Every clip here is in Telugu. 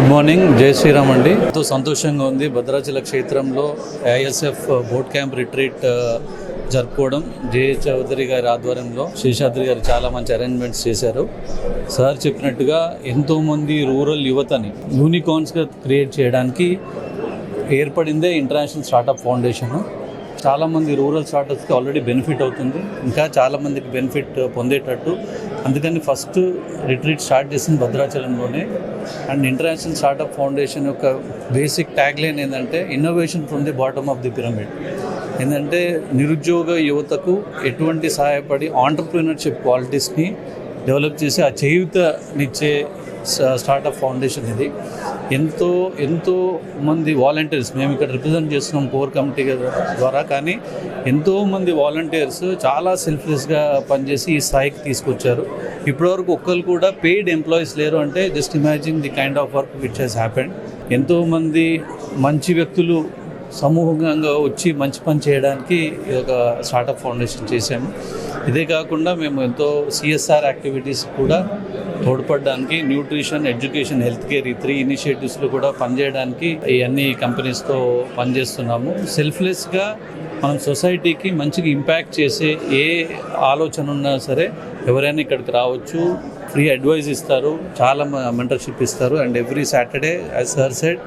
గుడ్ మార్నింగ్, జై శ్రీరామ్ అండి. ఎంతో సంతోషంగా ఉంది. భద్రాచల క్షేత్రంలో ఐఎస్ఎఫ్ బోట్ క్యాంప్ రిట్రీట్ జరుపుకోవడం. జే చౌదరి గారి ఆధ్వర్యంలో శేషాద్రి గారు చాలా మంచి అరేంజ్మెంట్స్ చేశారు. సార్ చెప్పినట్టుగా ఎంతోమంది రూరల్ యువతని యూనికార్న్స్గా క్రియేట్ చేయడానికి ఏర్పడిందే ఇంటర్నేషనల్ స్టార్టప్ ఫౌండేషన్. చాలామంది రూరల్ స్టార్టప్స్కి ఆల్రెడీ బెనిఫిట్ అవుతుంది, ఇంకా చాలామందికి బెనిఫిట్ పొందేటట్టు. అందుకని ఫస్ట్ రిట్రీట్ స్టార్ట్ చేసింది భద్రాచలంలోనే. అండ్ ఇంటర్నేషనల్ స్టార్టప్ ఫౌండేషన్ యొక్క బేసిక్ ట్యాగ్ లైన్ ఏంటంటే innovation from the bottom of the pyramid. ఏంటంటే నిరుద్యోగ యువతకు ఎటువంటి సహాయపడి ఆంటర్ప్రీనర్షిప్ క్వాలిటీస్ని డెవలప్ చేసి ఆ చేయూతనిచ్చే స్టార్టప్ ఫౌండేషన్ ఇది. ఎంతో మంది వాలంటీర్స్, మేము ఇక్కడ రిప్రజెంట్ చేస్తున్నాం కోర్ కమిటీ ద్వారా, కానీ ఎంతోమంది వాలంటీర్స్ చాలా సెల్ఫ్లెస్గా పనిచేసి ఈ స్థాయికి తీసుకొచ్చారు. ఇప్పటివరకు ఒక్కరు కూడా పెయిడ్ ఎంప్లాయీస్ లేరు. అంటే just imagine the kind of work which has happened. ఎంతోమంది మంచి వ్యక్తులు సమూహంగా వచ్చి మంచి పని చేయడానికి ఈ ఒక స్టార్టప్ ఫౌండేషన్ చేశాము. ఇదే కాకుండా మేము ఎంతో సిఎస్ఆర్ యాక్టివిటీస్ కూడా తోడ్పడడానికి, న్యూట్రిషన్, ఎడ్యుకేషన్, హెల్త్ కేర్, ఈ 3 ఇనిషియేటివ్స్లో కూడా పనిచేయడానికి ఈ అన్ని కంపెనీస్తో పనిచేస్తున్నాము. సెల్ఫ్లెస్గా మనం సొసైటీకి మంచిగా ఇంపాక్ట్ చేసే ఏ ఆలోచన ఉన్నా సరే ఎవరైనా ఇక్కడికి రావచ్చు. ఫ్రీ అడ్వైస్ ఇస్తారు, చాలా మెంటర్షిప్ ఇస్తారు. And every Saturday as sir said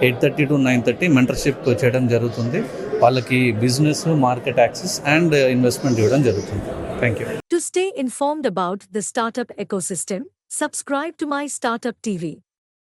8:30 to 9:30 mentorship చేయడం జరుగుతుంది. వాళ్ళకి business, market access and investment ఇవ్వడం జరుగుతుంది. Thank you. To stay informed about the startup ecosystem, subscribe to My Startup TV.